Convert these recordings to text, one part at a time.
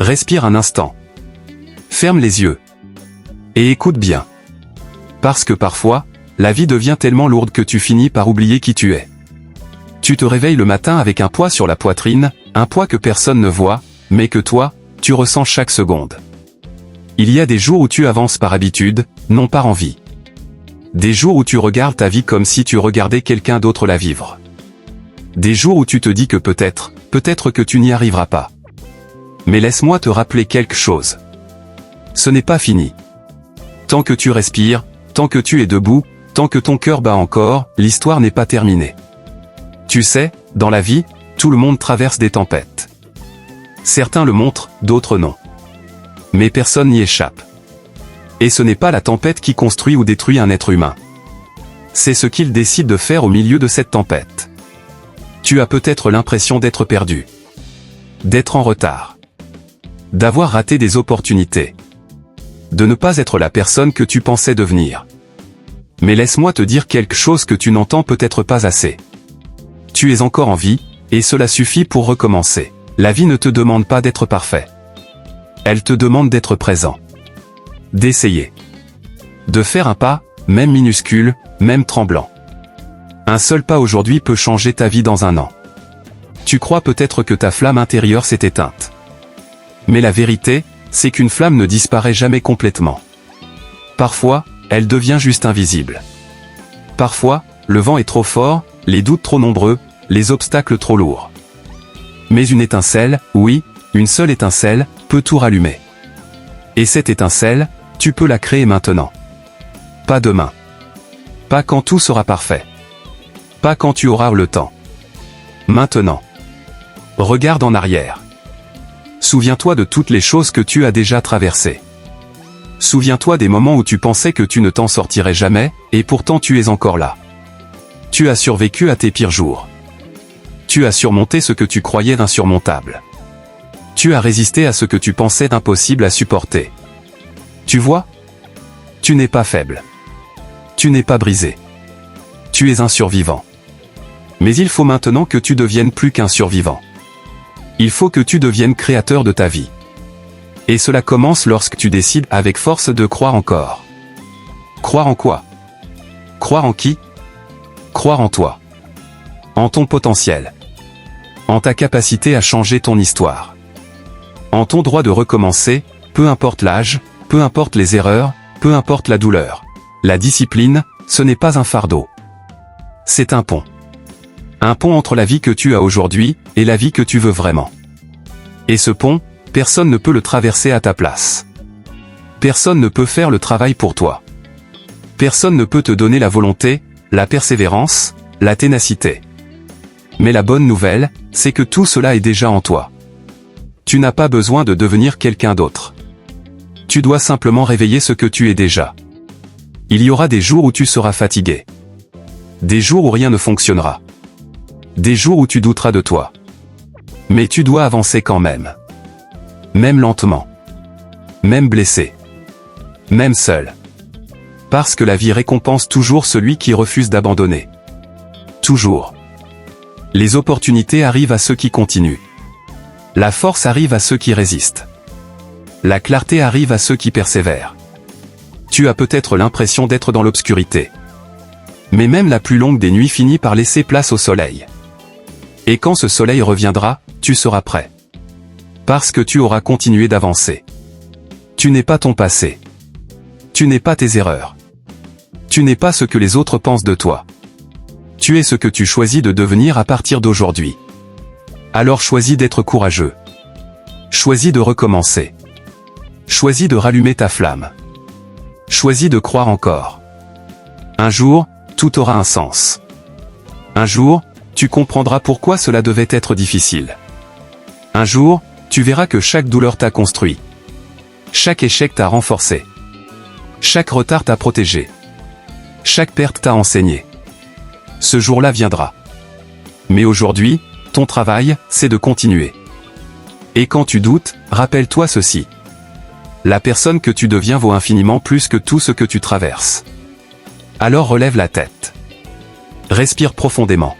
Respire un instant. Ferme les yeux. Et écoute bien. Parce que parfois, la vie devient tellement lourde que tu finis par oublier qui tu es. Tu te réveilles le matin avec un poids sur la poitrine, un poids que personne ne voit, mais que toi, tu ressens chaque seconde. Il y a des jours où tu avances par habitude, non par envie. Des jours où tu regardes ta vie comme si tu regardais quelqu'un d'autre la vivre. Des jours où tu te dis que peut-être que tu n'y arriveras pas. Mais laisse-moi te rappeler quelque chose. Ce n'est pas fini. Tant que tu respires, tant que tu es debout, tant que ton cœur bat encore, l'histoire n'est pas terminée. Tu sais, dans la vie, tout le monde traverse des tempêtes. Certains le montrent, d'autres non. Mais personne n'y échappe. Et ce n'est pas la tempête qui construit ou détruit un être humain. C'est ce qu'il décide de faire au milieu de cette tempête. Tu as peut-être l'impression d'être perdu. D'être en retard. D'avoir raté des opportunités. De ne pas être la personne que tu pensais devenir. Mais laisse-moi te dire quelque chose que tu n'entends peut-être pas assez. Tu es encore en vie, et cela suffit pour recommencer. La vie ne te demande pas d'être parfait. Elle te demande d'être présent. D'essayer. De faire un pas, même minuscule, même tremblant. Un seul pas aujourd'hui peut changer ta vie dans un an. Tu crois peut-être que ta flamme intérieure s'est éteinte. Mais la vérité, c'est qu'une flamme ne disparaît jamais complètement. Parfois, elle devient juste invisible. Parfois, le vent est trop fort, les doutes trop nombreux, les obstacles trop lourds. Mais une étincelle, oui, une seule étincelle, peut tout rallumer. Et cette étincelle, tu peux la créer maintenant. Pas demain. Pas quand tout sera parfait. Pas quand tu auras le temps. Maintenant. Regarde en arrière. Souviens-toi de toutes les choses que tu as déjà traversées. Souviens-toi des moments où tu pensais que tu ne t'en sortirais jamais, et pourtant tu es encore là. Tu as survécu à tes pires jours. Tu as surmonté ce que tu croyais insurmontable. Tu as résisté à ce que tu pensais impossible à supporter. Tu vois? Tu n'es pas faible. Tu n'es pas brisé. Tu es un survivant. Mais il faut maintenant que tu deviennes plus qu'un survivant. Il faut que tu deviennes créateur de ta vie. Et cela commence lorsque tu décides avec force de croire encore. Croire en quoi? Croire en qui? Croire en toi. En ton potentiel. En ta capacité à changer ton histoire. En ton droit de recommencer, peu importe l'âge, peu importe les erreurs, peu importe la douleur. La discipline, ce n'est pas un fardeau. C'est un pont. Un pont entre la vie que tu as aujourd'hui, et la vie que tu veux vraiment. Et ce pont, personne ne peut le traverser à ta place. Personne ne peut faire le travail pour toi. Personne ne peut te donner la volonté, la persévérance, la ténacité. Mais la bonne nouvelle, c'est que tout cela est déjà en toi. Tu n'as pas besoin de devenir quelqu'un d'autre. Tu dois simplement réveiller ce que tu es déjà. Il y aura des jours où tu seras fatigué. Des jours où rien ne fonctionnera. Des jours où tu douteras de toi. Mais tu dois avancer quand même. Même lentement. Même blessé. Même seul. Parce que la vie récompense toujours celui qui refuse d'abandonner. Toujours. Les opportunités arrivent à ceux qui continuent. La force arrive à ceux qui résistent. La clarté arrive à ceux qui persévèrent. Tu as peut-être l'impression d'être dans l'obscurité. Mais même la plus longue des nuits finit par laisser place au soleil. Et quand ce soleil reviendra, tu seras prêt. Parce que tu auras continué d'avancer. Tu n'es pas ton passé. Tu n'es pas tes erreurs. Tu n'es pas ce que les autres pensent de toi. Tu es ce que tu choisis de devenir à partir d'aujourd'hui. Alors choisis d'être courageux. Choisis de recommencer. Choisis de rallumer ta flamme. Choisis de croire encore. Un jour, tout aura un sens. Un jour, tu comprendras pourquoi cela devait être difficile. Un jour, tu verras que chaque douleur t'a construit. Chaque échec t'a renforcé. Chaque retard t'a protégé. Chaque perte t'a enseigné. Ce jour-là viendra. Mais aujourd'hui, ton travail, c'est de continuer. Et quand tu doutes, rappelle-toi ceci. La personne que tu deviens vaut infiniment plus que tout ce que tu traverses. Alors relève la tête. Respire profondément.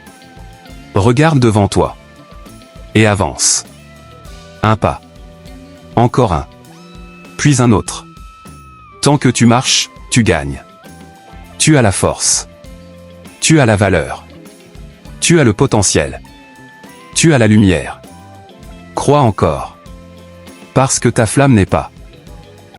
Regarde devant toi. Et avance. Un pas. Encore un. Puis un autre. Tant que tu marches, tu gagnes. Tu as la force. Tu as la valeur. Tu as le potentiel. Tu as la lumière. Crois encore. Parce que ta flamme n'est pas